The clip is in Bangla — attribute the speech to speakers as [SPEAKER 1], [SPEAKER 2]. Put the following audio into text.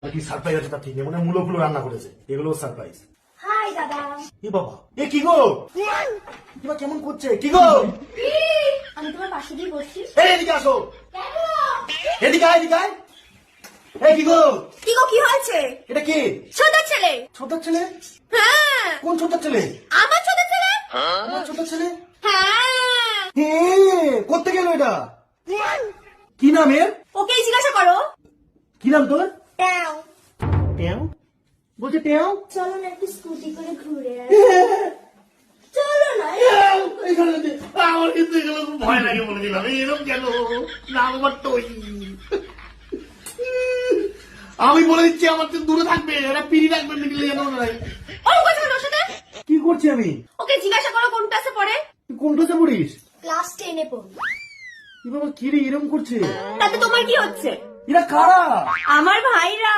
[SPEAKER 1] কি সারপ্রাইজ আছে তা ঠিক নেই, মানে মূলো ফুলো রান্না করেছে, এগুলো সারপ্রাইজ।
[SPEAKER 2] হাই দাদা।
[SPEAKER 1] এ বাবা, এ কি গো, কিবা কেমন করছে, কি গো?
[SPEAKER 2] আমি তোমার পাশে দিয়ে বসছি।
[SPEAKER 1] এই এদিকে আসো, এদিকে আয়, এদিকে আয়। এই কি গো?
[SPEAKER 2] কি গো, কি হয়েছে?
[SPEAKER 1] এটা কি?
[SPEAKER 2] ছোট ছেলে।
[SPEAKER 1] ছোট ছেলে?
[SPEAKER 2] হ্যাঁ।
[SPEAKER 1] কোন ছোট ছেলে?
[SPEAKER 2] আমার ছোট ছেলে।
[SPEAKER 1] আমার ছোট ছেলে?
[SPEAKER 2] হ্যাঁ।
[SPEAKER 1] করতে গেল এটা? কি নাম এর?
[SPEAKER 2] ওকেই জিজ্ঞাসা করো।
[SPEAKER 1] কি নাম তোর?
[SPEAKER 2] ট্যাও।
[SPEAKER 1] টেও? বলছে টেও?
[SPEAKER 2] চলো না একটু স্কুটি করে ঘুরে আসি। চলো না।
[SPEAKER 1] আমার কিন্তু এগুলো খুব ভয় লাগে বলে দিলাম, এরকম কেন নাম আমার টই। আমি বলে দিচ্ছি আমার তো দূরে থাকবে, এরা পিড়ি রাখবে মিডিলে যেন নাই।
[SPEAKER 2] ও কথা ওর সাথে।
[SPEAKER 1] কি করছি আমি?
[SPEAKER 2] ওকে জিজ্ঞাসা করো কোন ক্লাসে পড়ে।
[SPEAKER 1] তুই কোন ক্লাসে পড়িস?
[SPEAKER 2] ক্লাস 10 এ পড়ি।
[SPEAKER 1] কি বাবা, কি রে এরকম করছে?
[SPEAKER 2] তাতে তোমার কি হচ্ছে?
[SPEAKER 1] এরা কারা?
[SPEAKER 2] আমার ভাইরা।